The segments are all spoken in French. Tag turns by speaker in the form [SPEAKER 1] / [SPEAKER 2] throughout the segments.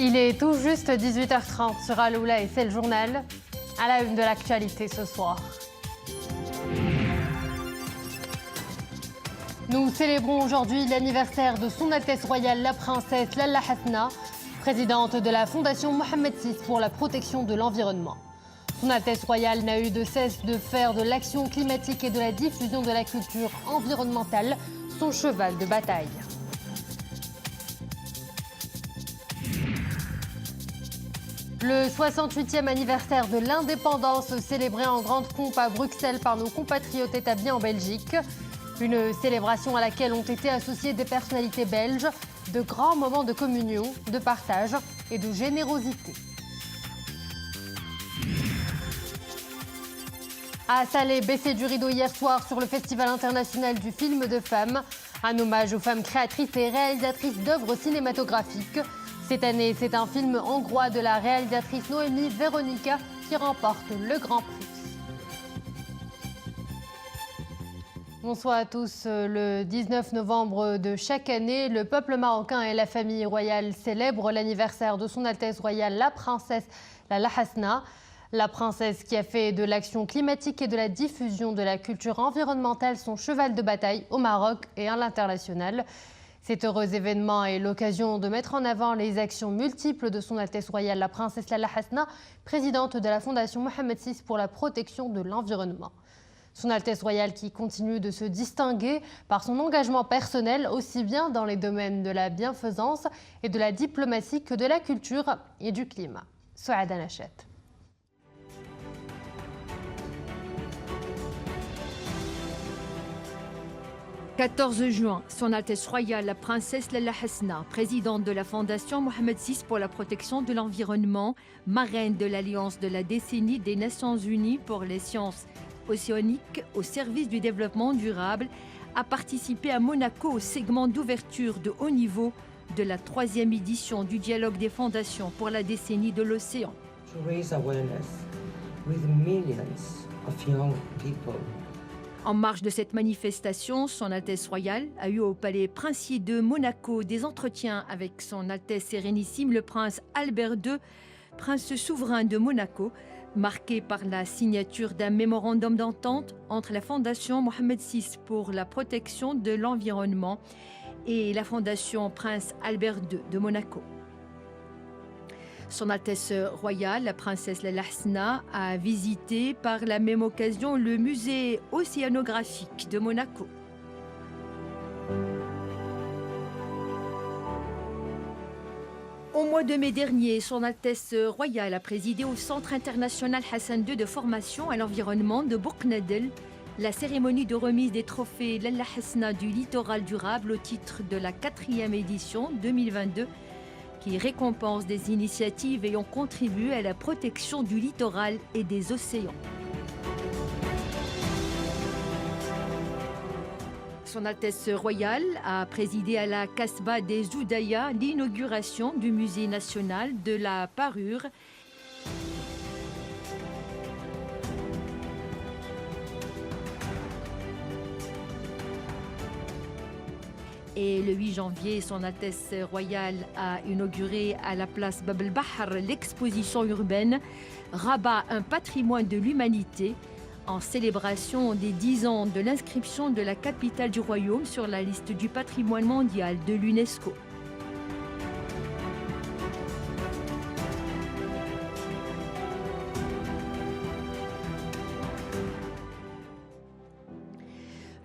[SPEAKER 1] Il est tout juste 18h30 sur Aloula et c'est le journal. À la une de l'actualité ce soir. Nous célébrons aujourd'hui l'anniversaire de Son Altesse Royale la Princesse Lalla Hasna, présidente de la Fondation Mohammed VI pour la protection de l'environnement. Son Altesse Royale n'a eu de cesse de faire de l'action climatique et de la diffusion de la culture environnementale son cheval de bataille. Le 68e anniversaire de l'indépendance célébré en grande pompe à Bruxelles par nos compatriotes établis en Belgique. Une célébration à laquelle ont été associées des personnalités belges, de grands moments de communion, de partage et de générosité. À Salé, baissé du rideau hier soir sur le Festival international du film de femmes. Un hommage aux femmes créatrices et réalisatrices d'œuvres cinématographiques. Cette année, c'est un film hongrois de la réalisatrice Noémie Veronica qui remporte le Grand Prix. Bonsoir à tous. Le 19 novembre de chaque année, le peuple marocain et la famille royale célèbrent l'anniversaire de Son Altesse Royale la Princesse Lalla Hasna. La princesse qui a fait de l'action climatique et de la diffusion de la culture environnementale son cheval de bataille au Maroc et à l'international. Cet heureux événement est l'occasion de mettre en avant les actions multiples de Son Altesse Royale la Princesse Lalla Hasna, présidente de la Fondation Mohammed VI pour la protection de l'environnement. Son Altesse Royale qui continue de se distinguer par son engagement personnel aussi bien dans les domaines de la bienfaisance et de la diplomatie que de la culture et du climat. Souada Nachet.
[SPEAKER 2] « 14 juin, Son Altesse Royale la Princesse Lalla Hasna, présidente de la Fondation Mohammed VI pour la protection de l'environnement, marraine de l'Alliance de la décennie des Nations Unies pour les sciences océaniques au service du développement durable, a participé à Monaco au segment d'ouverture de haut niveau de la 3e édition du dialogue des fondations pour la décennie de l'océan.
[SPEAKER 3] To raise awareness with millions of young people.
[SPEAKER 2] En marge de cette manifestation, Son Altesse Royale a eu au Palais Princier de Monaco des entretiens avec Son Altesse Sérénissime le Prince Albert II, prince souverain de Monaco, marqué par la signature d'un mémorandum d'entente entre la Fondation Mohammed VI pour la protection de l'environnement et la Fondation Prince Albert II de Monaco. Son Altesse Royale, la Princesse Lalla Hasna, a visité par la même occasion le musée océanographique de Monaco. Au mois de mai dernier, Son Altesse Royale a présidé au Centre international Hassan II de formation à l'environnement de Bourknadel la cérémonie de remise des trophées Lalla Hasna du littoral durable au titre de la 4e édition 2022 qui récompense des initiatives ayant contribué à la protection du littoral et des océans. Son Altesse Royale a présidé à la Casbah des Oudaya l'inauguration du Musée national de la parure. Et le 8 janvier, Son Altesse Royale a inauguré à la place Bab el-Bahr l'exposition urbaine Rabat, un patrimoine de l'humanité, en célébration des 10 ans de l'inscription de la capitale du royaume sur la liste du patrimoine mondial de l'UNESCO.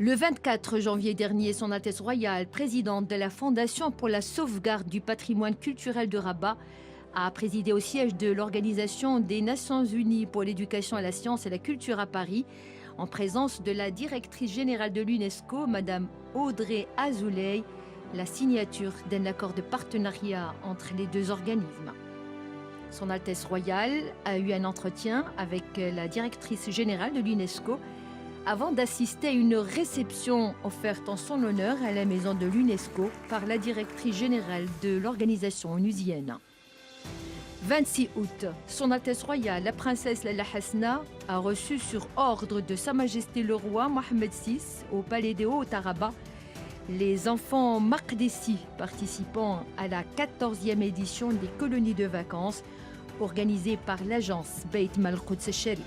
[SPEAKER 2] Le 24 janvier dernier, Son Altesse Royale, présidente de la Fondation pour la sauvegarde du patrimoine culturel de Rabat, a présidé au siège de l'Organisation des Nations Unies pour l'éducation à la science et la culture à Paris, en présence de la directrice générale de l'UNESCO, Madame Audrey Azoulay, la signature d'un accord de partenariat entre les deux organismes. Son Altesse Royale a eu un entretien avec la directrice générale de l'UNESCO avant d'assister à une réception offerte en son honneur à la maison de l'UNESCO par la directrice générale de l'organisation onusienne. 26 août, Son Altesse Royale, la Princesse Lalla Hasna, a reçu sur ordre de Sa Majesté le Roi Mohammed VI au Palais des Hauts à Rabat Les enfants Maqdissi participant à la 14e édition des colonies de vacances organisée par l'agence Beit Mal-Quds Sharif.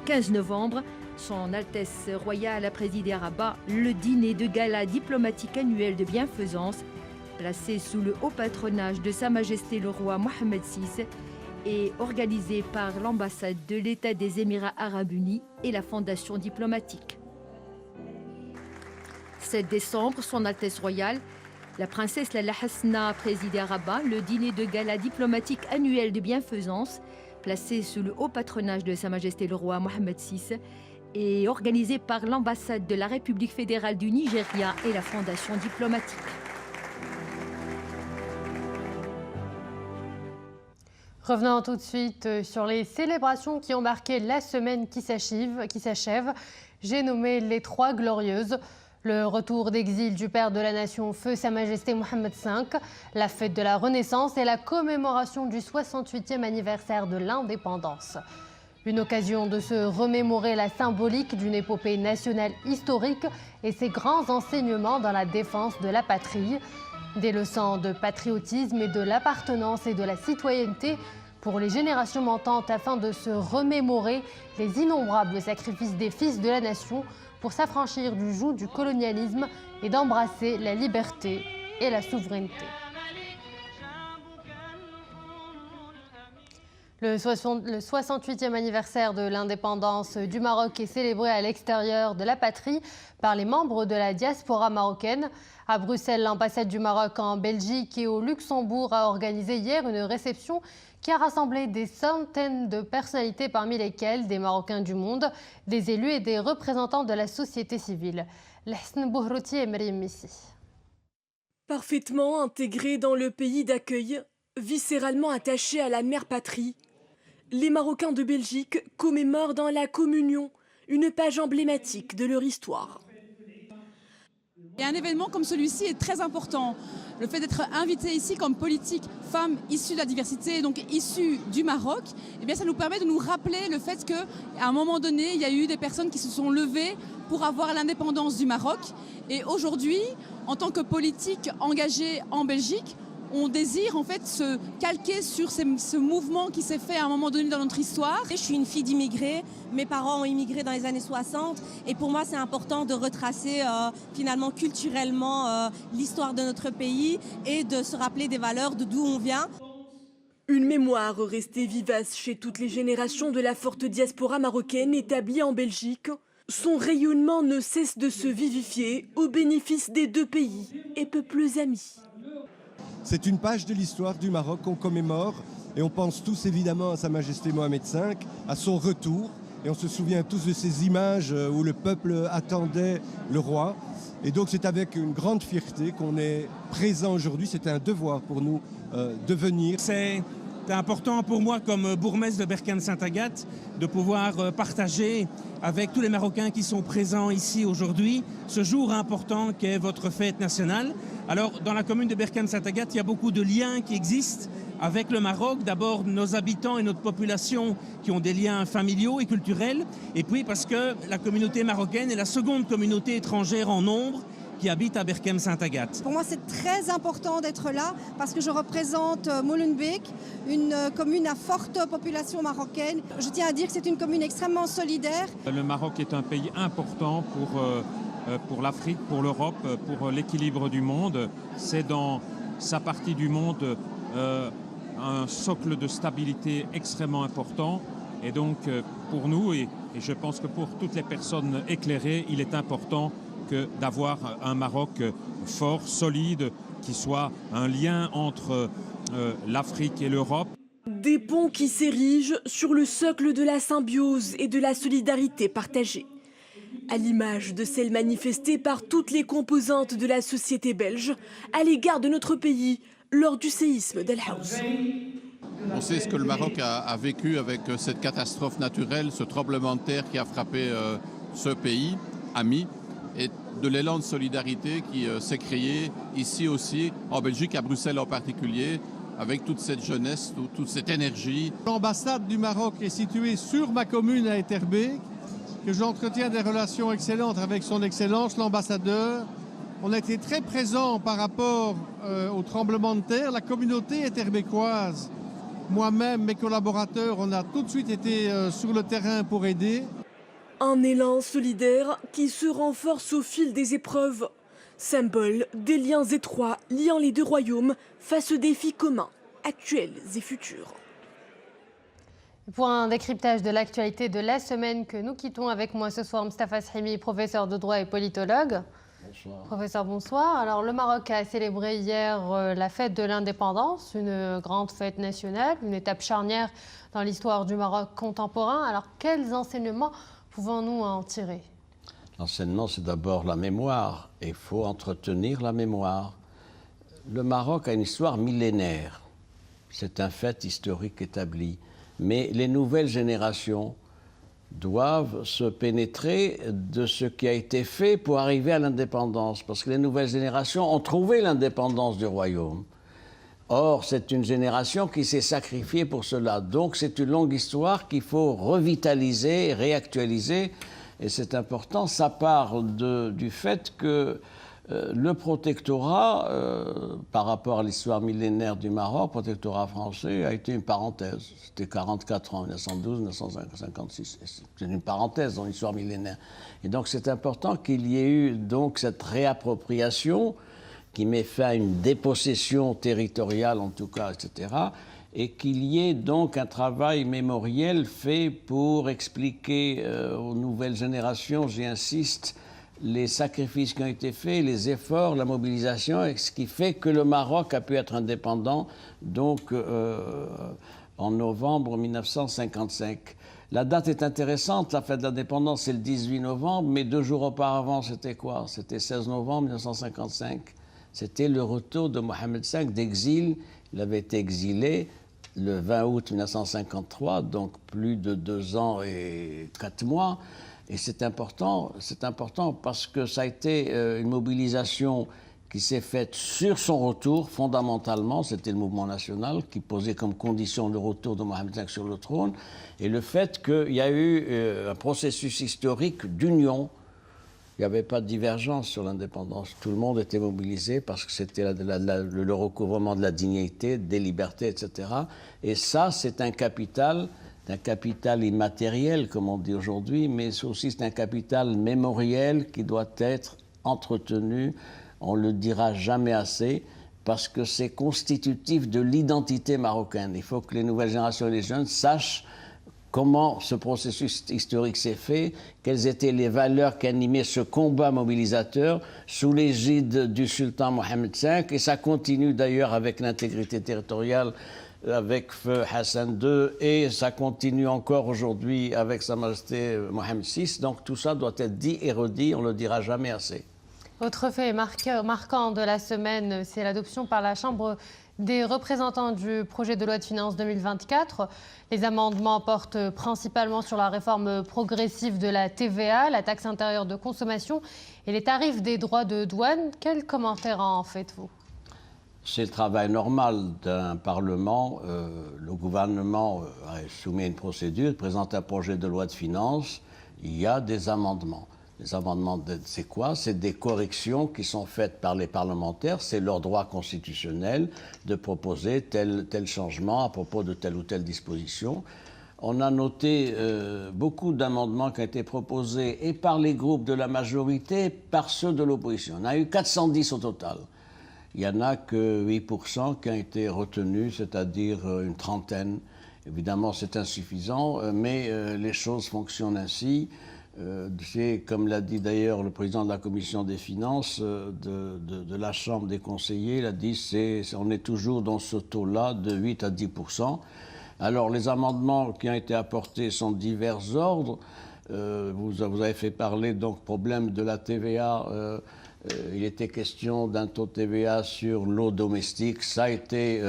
[SPEAKER 2] Le 15 novembre, Son Altesse Royale a présidé à Rabat le dîner de gala diplomatique annuel de bienfaisance, placé sous le haut patronage de Sa Majesté le roi Mohammed VI et organisé par l'ambassade de l'État des Émirats arabes unis et la Fondation diplomatique. 7 décembre, Son Altesse Royale, la princesse Lalla Hasna a présidé à Rabat le dîner de gala diplomatique annuel de bienfaisance, placé sous le haut patronage de Sa Majesté le roi Mohammed VI et organisé par l'ambassade de la République fédérale du Nigeria et la Fondation diplomatique.
[SPEAKER 1] Revenons tout de suite sur les célébrations qui ont marqué la semaine qui s'achève. J'ai nommé les 3 glorieuses. Le retour d'exil du père de la nation, feu Sa Majesté Mohammed V, la fête de la Renaissance et la commémoration du 68e anniversaire de l'indépendance. Une occasion de se remémorer la symbolique d'une épopée nationale historique et ses grands enseignements dans la défense de la patrie. Des leçons de patriotisme et de l'appartenance et de la citoyenneté pour les générations montantes afin de se remémorer les innombrables sacrifices des fils de la nation pour s'affranchir du joug du colonialisme et d'embrasser la liberté et la souveraineté. Le 68e anniversaire de l'indépendance du Maroc est célébré à l'extérieur de la patrie par les membres de la diaspora marocaine. À Bruxelles, l'ambassade du Maroc en Belgique et au Luxembourg a organisé hier une réception qui a rassemblé des centaines de personnalités, parmi lesquelles des Marocains du monde, des élus et des représentants de la société civile. Lahsen Bouhrouti et Maryam Missi.
[SPEAKER 4] Parfaitement intégrés dans le pays d'accueil, viscéralement attachés à la mère patrie, les Marocains de Belgique commémorent dans la communion une page emblématique de leur histoire.
[SPEAKER 5] Et un événement comme celui-ci est très important. Le fait d'être invité ici comme politique, femme issue de la diversité, donc issue du Maroc, eh bien ça nous permet de nous rappeler le fait qu'à un moment donné, il y a eu des personnes qui se sont levées pour avoir l'indépendance du Maroc. Et aujourd'hui, en tant que politique engagée en Belgique, on désire en fait se calquer sur ce mouvement qui s'est fait à un moment donné dans notre histoire.
[SPEAKER 6] Je suis une fille d'immigrés, mes parents ont immigré dans les années 60 et pour moi c'est important de retracer finalement culturellement l'histoire de notre pays et de se rappeler des valeurs de d'où on vient.
[SPEAKER 4] Une mémoire restée vivace chez toutes les générations de la forte diaspora marocaine établie en Belgique. Son rayonnement ne cesse de se vivifier au bénéfice des 2 pays et peuples amis.
[SPEAKER 7] C'est une page de l'histoire du Maroc qu'on commémore et on pense tous évidemment à Sa Majesté Mohamed V, à son retour et on se souvient tous de ces images où le peuple attendait le roi. Et donc c'est avec une grande fierté qu'on est présent aujourd'hui, c'est un devoir pour nous de venir.
[SPEAKER 8] C'est important pour moi comme bourgmestre de Berkane-Saint-Agathe de pouvoir partager avec tous les Marocains qui sont présents ici aujourd'hui ce jour important qu'est votre fête nationale. Alors dans la commune de Berkane-Saint-Agathe, il y a beaucoup de liens qui existent avec le Maroc. D'abord nos habitants et notre population qui ont des liens familiaux et culturels. Et puis parce que la communauté marocaine est la seconde communauté étrangère en nombre qui habite à Berkane-Saint-Agathe.
[SPEAKER 9] Pour moi, c'est très important d'être là parce que je représente Molenbeek, une commune à forte population marocaine. Je tiens à dire que c'est une commune extrêmement solidaire.
[SPEAKER 10] Le Maroc est un pays important pour l'Afrique, pour l'Europe, pour l'équilibre du monde. C'est dans sa partie du monde un socle de stabilité extrêmement important. Et donc pour nous, et je pense que pour toutes les personnes éclairées, il est important d'avoir un Maroc fort, solide, qui soit un lien entre l'Afrique et l'Europe.
[SPEAKER 4] Des ponts qui s'érigent sur le socle de la symbiose et de la solidarité partagée. À l'image de celle manifestée par toutes les composantes de la société belge à l'égard de notre pays lors du séisme d'El Haouz.
[SPEAKER 11] On sait ce que le Maroc a vécu avec cette catastrophe naturelle, ce tremblement de terre qui a frappé ce pays ami, et de l'élan de solidarité qui s'est créé ici aussi, en Belgique, à Bruxelles en particulier, avec toute cette jeunesse, toute cette énergie.
[SPEAKER 12] L'ambassade du Maroc est située sur ma commune à Etterbeek, que j'entretiens des relations excellentes avec son Excellence, l'ambassadeur. On a été très présents par rapport au tremblement de terre. La communauté etterbécoise, moi-même, mes collaborateurs, on a tout de suite été sur le terrain pour aider.
[SPEAKER 4] Un élan solidaire qui se renforce au fil des épreuves, symbole des liens étroits liant les deux royaumes face aux défis communs, actuels et futurs.
[SPEAKER 1] Pour un décryptage de l'actualité de la semaine que nous quittons avec moi ce soir, Mostafa Sahimi, professeur de droit et politologue.
[SPEAKER 13] Bonsoir.
[SPEAKER 1] Professeur, bonsoir. Alors, le Maroc a célébré hier la fête de l'indépendance, une grande fête nationale, une étape charnière dans l'histoire du Maroc contemporain. Alors, quels enseignements pouvons-nous en tirer?
[SPEAKER 13] L'enseignement, c'est d'abord la mémoire. Et il faut entretenir la mémoire. Le Maroc a une histoire millénaire. C'est un fait historique établi. Mais les nouvelles générations doivent se pénétrer de ce qui a été fait pour arriver à l'indépendance. Parce que les nouvelles générations ont trouvé l'indépendance du royaume. Or, c'est une génération qui s'est sacrifiée pour cela. Donc, c'est une longue histoire qu'il faut revitaliser, réactualiser. Et c'est important, ça part du fait que le protectorat, par rapport à l'histoire millénaire du Maroc, le protectorat français a été une parenthèse. C'était 44 ans, 1912, 1956. C'est une parenthèse dans l'histoire millénaire. Et donc, c'est important qu'il y ait eu donc cette réappropriation qui met fin à une dépossession territoriale, en tout cas, etc., et qu'il y ait donc un travail mémoriel fait pour expliquer aux nouvelles générations, j'y insiste, les sacrifices qui ont été faits, les efforts, la mobilisation, et ce qui fait que le Maroc a pu être indépendant, donc en novembre 1955. La date est intéressante, la fête de l'indépendance, c'est le 18 novembre, mais 2 jours auparavant, c'était quoi? C'était 16 novembre 1955. C'était le retour de Mohamed V d'exil. Il avait été exilé le 20 août 1953, donc plus de 2 ans et 4 mois. Et c'est important parce que ça a été une mobilisation qui s'est faite sur son retour, fondamentalement. C'était le mouvement national qui posait comme condition le retour de Mohamed V sur le trône. Et le fait qu'il y a eu un processus historique d'union. Il n'y avait pas de divergence sur l'indépendance. Tout le monde était mobilisé parce que c'était le recouvrement de la dignité, des libertés, etc. Et ça, c'est un capital immatériel, comme on dit aujourd'hui, mais aussi c'est un capital mémoriel qui doit être entretenu. On ne le dira jamais assez, parce que c'est constitutif de l'identité marocaine. Il faut que les nouvelles générations et les jeunes sachent comment ce processus historique s'est fait, quelles étaient les valeurs qui animaient ce combat mobilisateur sous l'égide du sultan Mohamed V, et ça continue d'ailleurs avec l'intégrité territoriale, avec Feu Hassan II, et ça continue encore aujourd'hui avec Sa Majesté Mohamed VI. Donc tout ça doit être dit et redit, on ne le dira jamais assez.
[SPEAKER 1] Autre fait marquant de la semaine, c'est l'adoption par la Chambre des représentants du projet de loi de finances 2024. Les amendements portent principalement sur la réforme progressive de la TVA, la taxe intérieure de consommation et les tarifs des droits de douane. Quel commentaire en faites-vous?
[SPEAKER 13] C'est le travail normal d'un Parlement. Le gouvernement soumet une procédure, présente un projet de loi de finances. Il y a des amendements. Les amendements, c'est quoi? C'est des corrections qui sont faites par les parlementaires. C'est leur droit constitutionnel de proposer tel changement à propos de telle ou telle disposition. On a noté beaucoup d'amendements qui ont été proposés et par les groupes de la majorité, par ceux de l'opposition. On a eu 410 au total. Il n'y en a que 8% qui ont été retenus, c'est-à-dire une trentaine. Évidemment, c'est insuffisant, mais les choses fonctionnent ainsi. C'est, comme l'a dit d'ailleurs le président de la commission des finances de la Chambre des conseillers, il a dit on est toujours dans ce taux-là de 8 à 10%. Alors les amendements qui ont été apportés sont de divers ordres. Vous avez fait parler donc problème de la TVA. Il était question d'un taux de TVA sur l'eau domestique. Ça a été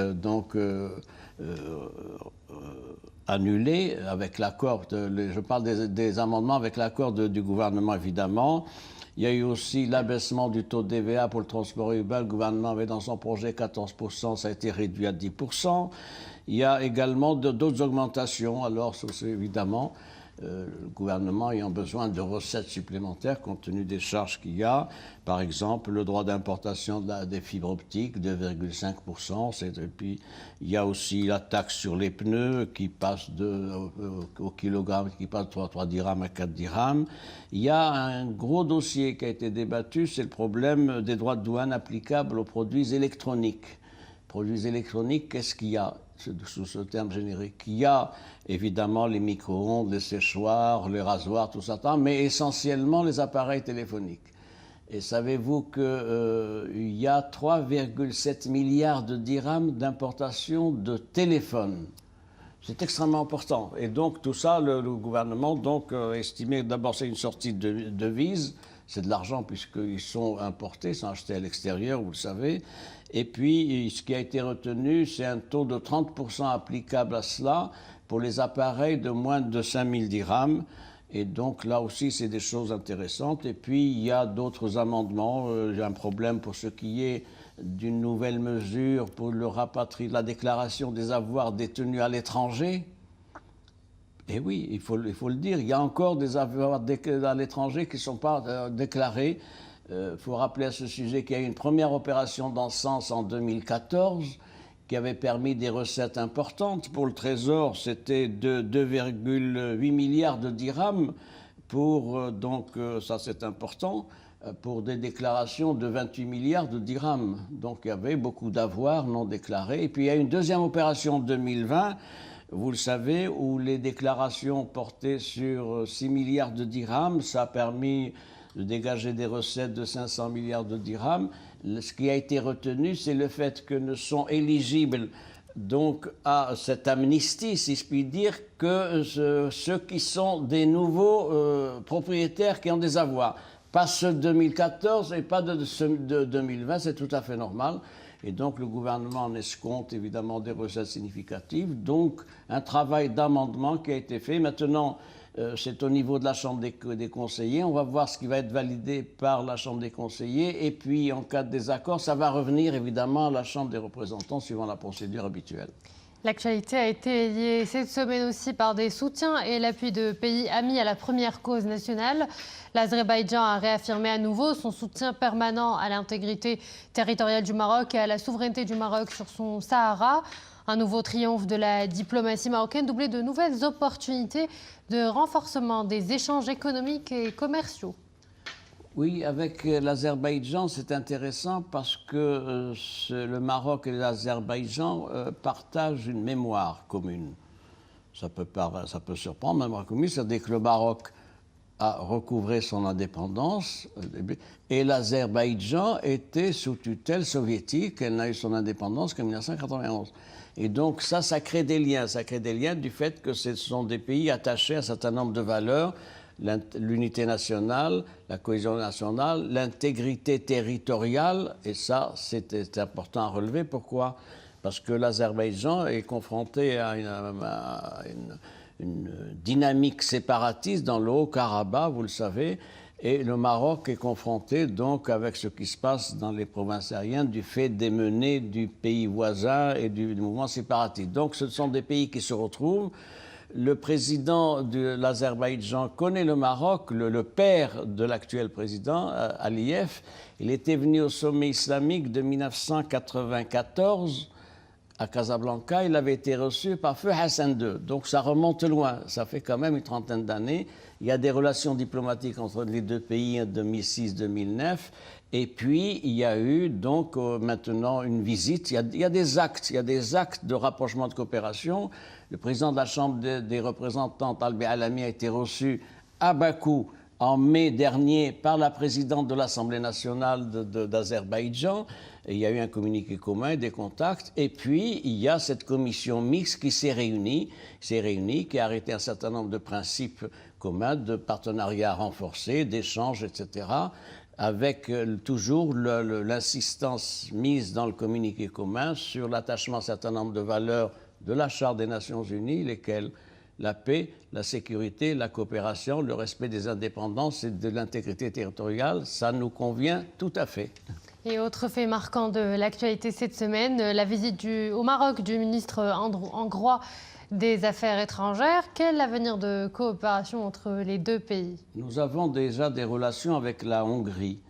[SPEAKER 13] annulé avec l'accord, je parle des amendements avec l'accord du gouvernement évidemment, Il y a eu aussi l'abaissement du taux de TVA pour le transport urbain. Le gouvernement avait dans son projet 14%, ça a été réduit à 10%. Il y a également d'autres augmentations. Alors, évidemment, le gouvernement ayant besoin de recettes supplémentaires compte tenu des charges qu'il y a. Par exemple, le droit d'importation des fibres optiques, 2,5%. Et puis, il y a aussi la taxe sur les pneus qui passe au kilogramme, qui passe de 3 dirhams à 4 dirhams. Il y a un gros dossier qui a été débattu, c'est le problème des droits de douane applicables aux produits électroniques. Produits électroniques, qu'est-ce qu'il y a sous ce terme générique? Il y a évidemment les micro-ondes, les séchoirs, les rasoirs, tout ça, mais essentiellement les appareils téléphoniques. Et savez-vous qu'il y a 3,7 milliards de dirhams d'importation de téléphones? C'est extrêmement important. Et donc tout ça, le gouvernement estimait d'abord c'est une sortie de devises, c'est de l'argent puisqu'ils sont importés, sont achetés à l'extérieur, vous le savez. Et puis, ce qui a été retenu, c'est un taux de 30% applicable à cela pour les appareils de moins de 5000 dirhams. Et donc, là aussi, c'est des choses intéressantes. Et puis, il y a d'autres amendements. J'ai un problème pour ce qui est d'une nouvelle mesure pour le rapatriement, la déclaration des avoirs détenus à l'étranger. Et oui, il faut le dire, il y a encore des avoirs à l'étranger qui ne sont pas déclarés. Il faut rappeler à ce sujet qu'il y a eu une première opération dans ce sens en 2014 qui avait permis des recettes importantes. Pour le Trésor, c'était de 2,8 milliards de dirhams donc ça c'est important, pour des déclarations de 28 milliards de dirhams. Donc il y avait beaucoup d'avoirs non déclarés. Et puis il y a une deuxième opération en 2020, vous le savez, où les déclarations portaient sur 6 milliards de dirhams. Ça a permis de dégager des recettes de 500 milliards de dirhams. Ce qui a été retenu, c'est le fait que ne sont éligibles donc à cette amnistie, si je puis dire, que ceux qui sont des nouveaux propriétaires qui ont des avoirs. Pas ceux de 2014 et pas de ceux de 2020, c'est tout à fait normal. Et donc le gouvernement en escompte évidemment des recettes significatives. Donc un travail d'amendement qui a été fait. Maintenant, c'est au niveau de la Chambre des conseillers. On va voir ce qui va être validé par la Chambre des conseillers. Et puis, en cas de désaccord, ça va revenir évidemment à la Chambre des représentants suivant la procédure habituelle.
[SPEAKER 1] L'actualité a été liée cette semaine aussi par des soutiens et l'appui de pays amis à la première cause nationale. L'Azerbaïdjan a réaffirmé à nouveau son soutien permanent à l'intégrité territoriale du Maroc et à la souveraineté du Maroc sur son Sahara. Un nouveau triomphe de la diplomatie marocaine doublé de nouvelles opportunités de renforcement des échanges économiques et commerciaux.
[SPEAKER 13] Oui, avec l'Azerbaïdjan, c'est intéressant parce que le Maroc et l'Azerbaïdjan partagent une mémoire commune. Ça peut surprendre, une mémoire commune, c'est-à-dire que le Maroc a recouvré son indépendance et l'Azerbaïdjan était sous tutelle soviétique. Elle n'a eu son indépendance qu'en 1991. Et donc ça crée des liens. Ça crée des liens du fait que ce sont des pays attachés à un certain nombre de valeurs, l'unité nationale, la cohésion nationale, l'intégrité territoriale. Et ça, c'est important à relever. Pourquoi? Parce que l'Azerbaïdjan est confronté à une dynamique séparatiste dans le Haut-Karabakh, vous le savez, et le Maroc est confronté donc avec ce qui se passe dans les provinces aériennes du fait des menées du pays voisin et du mouvement séparatiste. Donc ce sont des pays qui se retrouvent. Le président de l'Azerbaïdjan connaît le Maroc, le père de l'actuel président, Aliyev. Il était venu au sommet islamique de 1994 à Casablanca. Il avait été reçu par Feu Hassan II. Donc ça remonte loin, ça fait quand même une trentaine d'années. Il y a des relations diplomatiques entre les deux pays en 2006-2009. Et puis, il y a eu donc maintenant une visite. Il y a des actes de rapprochement de coopération. Le président de la Chambre des représentants, Talbi Alami, a été reçu à Bakou en mai dernier par la présidente de l'Assemblée nationale d'Azerbaïdjan. Il y a eu un communiqué commun, des contacts. Et puis, il y a cette commission mixte qui s'est réunie, qui a arrêté un certain nombre de principes communs, de partenariat renforcé, d'échanges, etc., avec toujours l'insistance mise dans le communiqué commun sur l'attachement à un certain nombre de valeurs de la Charte des Nations Unies, lesquelles la paix, la sécurité, la coopération, le respect des indépendances et de l'intégrité territoriale. Ça nous convient tout à fait.
[SPEAKER 1] Et autre fait marquant de l'actualité cette semaine, la visite au Maroc du ministre hongrois des Affaires étrangères. Quel est l'avenir de coopération entre les deux pays?
[SPEAKER 13] Nous avons déjà des relations avec la Hongrie.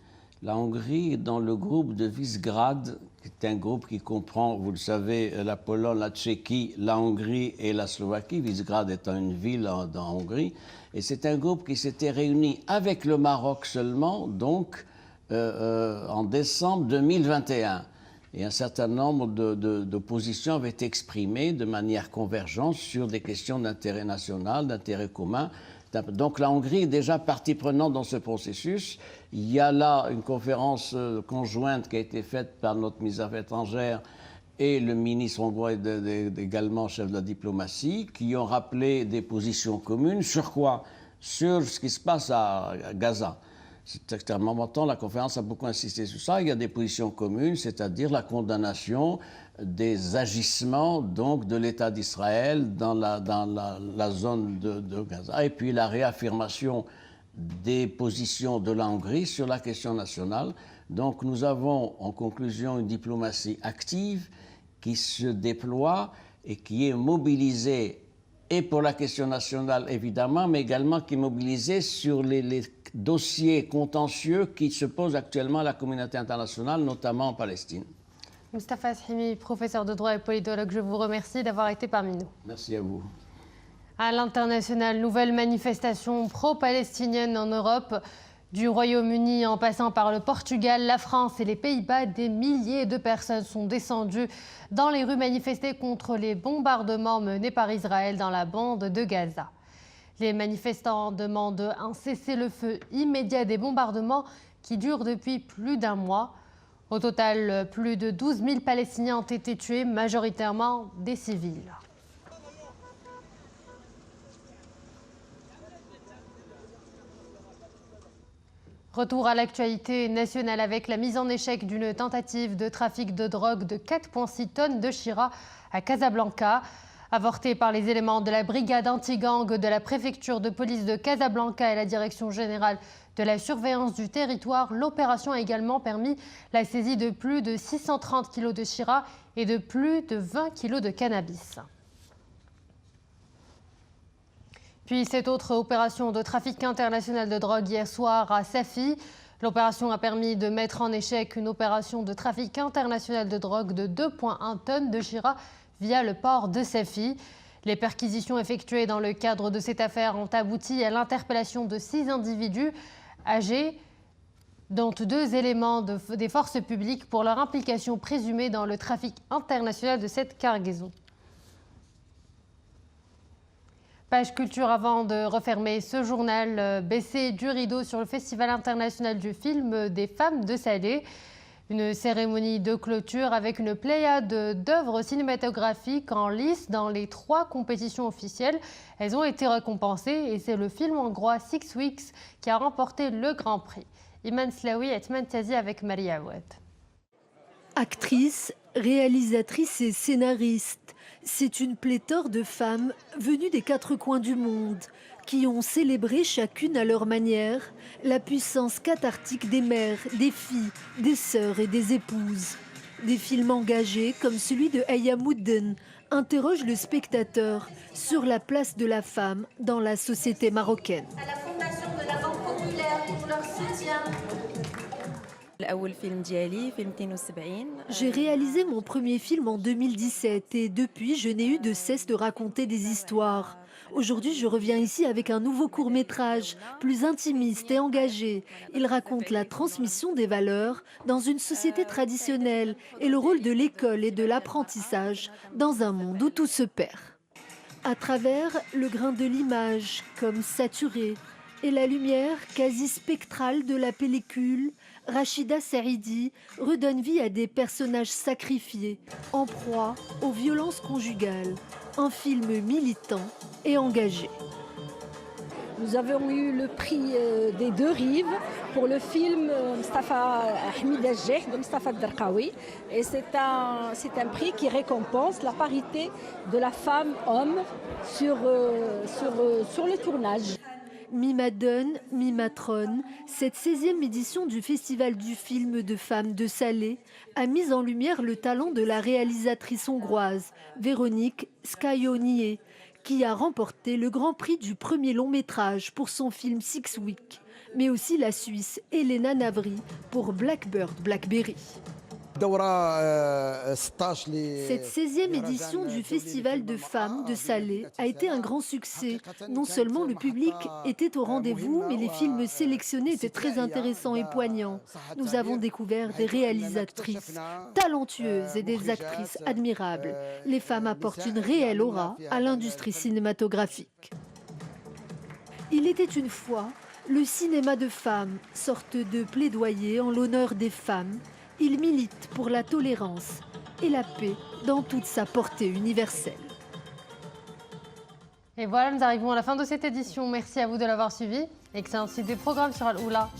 [SPEAKER 13] La Hongrie est dans le groupe de Visegrad, qui est un groupe qui comprend, vous le savez, la Pologne, la Tchéquie, la Hongrie et la Slovaquie. Visegrad étant une ville en Hongrie. Et c'est un groupe qui s'était réuni avec le Maroc seulement, donc en décembre 2021. Et un certain nombre d'oppositions avaient été exprimées de manière convergente sur des questions d'intérêt national, d'intérêt commun. Donc la Hongrie est déjà partie prenante dans ce processus. Il y a là une conférence conjointe qui a été faite par notre ministre des Affaires étrangères et le ministre hongrois également chef de la diplomatie, qui ont rappelé des positions communes. Sur quoi? Sur ce qui se passe à Gaza. C'est extrêmement important, la conférence a beaucoup insisté sur ça. Il y a des positions communes, c'est-à-dire la condamnation des agissements donc, de l'État d'Israël dans la zone de Gaza, et puis la réaffirmation des positions de la Hongrie sur la question nationale. Donc nous avons en conclusion une diplomatie active qui se déploie et qui est mobilisée et pour la question nationale évidemment, mais également qui est mobilisée sur les dossiers contentieux qui se posent actuellement à la communauté internationale, notamment en Palestine.
[SPEAKER 1] Moustapha Ashimi, professeur de droit et politologue, je vous remercie d'avoir été parmi nous.
[SPEAKER 13] Merci à vous.
[SPEAKER 1] À l'international, nouvelle manifestation pro-palestinienne en Europe. Du Royaume-Uni en passant par le Portugal, la France et les Pays-Bas, des milliers de personnes sont descendues dans les rues manifester contre les bombardements menés par Israël dans la bande de Gaza. Les manifestants demandent un cessez-le-feu immédiat des bombardements qui durent depuis plus d'un mois. Au total, plus de 12 000 Palestiniens ont été tués, majoritairement des civils. Retour à l'actualité nationale avec la mise en échec d'une tentative de trafic de drogue de 4,6 tonnes de Chira à Casablanca. Avortée par les éléments de la brigade anti-gang de la préfecture de police de Casablanca et la direction générale de la surveillance du territoire, l'opération a également permis la saisie de plus de 630 kg de Chira et de plus de 20 kg de cannabis. Puis cette autre opération de trafic international de drogue hier soir à Safi. L'opération a permis de mettre en échec une opération de trafic international de drogue de 2,1 tonnes de Chira via le port de Safi. Les perquisitions effectuées dans le cadre de cette affaire ont abouti à l'interpellation de 6 individus âgés, dont 2 éléments des forces publiques pour leur implication présumée dans le trafic international de cette cargaison. Page culture avant de refermer ce journal. Baissé du rideau sur le Festival international du film des femmes de Salé. Une cérémonie de clôture avec une pléiade d'œuvres cinématographiques en lice dans les 3 compétitions officielles. Elles ont été récompensées et c'est le film hongrois 6 Weeks qui a remporté le Grand Prix. Iman Slaoui et Atman Tazi avec Maria Awad.
[SPEAKER 14] Actrice, réalisatrice et scénariste. C'est une pléthore de femmes venues des 4 coins du monde qui ont célébré chacune à leur manière la puissance cathartique des mères, des filles, des sœurs et des épouses. Des films engagés comme celui de Aya Moudden interrogent le spectateur sur la place de la femme dans la société marocaine.
[SPEAKER 15] À la Fondation de la Banque Populaire pour leur soutien.
[SPEAKER 14] J'ai réalisé mon premier film en 2017 et depuis, je n'ai eu de cesse de raconter des histoires. Aujourd'hui, je reviens ici avec un nouveau court-métrage, plus intimiste et engagé. Il raconte la transmission des valeurs dans une société traditionnelle et le rôle de l'école et de l'apprentissage dans un monde où tout se perd. À travers le grain de l'image, comme saturé, et la lumière quasi spectrale de la pellicule, Rachida Saidi redonne vie à des personnages sacrifiés, en proie aux violences conjugales. Un film militant et engagé.
[SPEAKER 16] Nous avons eu le prix des 2 rives pour le film Mustafa Hamid El-Jej de Mustafa Darqawi. Et c'est un prix qui récompense la parité de la femme-homme sur le tournage.
[SPEAKER 14] Mi-Madone, mi-Matrone, cette 16e édition du Festival du film de femmes de Salé a mis en lumière le talent de la réalisatrice hongroise Véronique Szkajonié, qui a remporté le grand prix du premier long métrage pour son film Six Weeks, mais aussi la Suisse Elena Navry pour Blackbird Blackberry. Cette 16e édition du Festival de femmes de Salé a été un grand succès. Non seulement le public était au rendez-vous, mais les films sélectionnés étaient très intéressants et poignants. Nous avons découvert des réalisatrices talentueuses et des actrices admirables. Les femmes apportent une réelle aura à l'industrie cinématographique. Il était une fois le cinéma de femmes, sorte de plaidoyer en l'honneur des femmes. Il milite pour la tolérance et la paix dans toute sa portée universelle.
[SPEAKER 1] Et voilà, nous arrivons à la fin de cette édition. Merci à vous de l'avoir suivi. Excellente suite des programmes sur Al-Oula.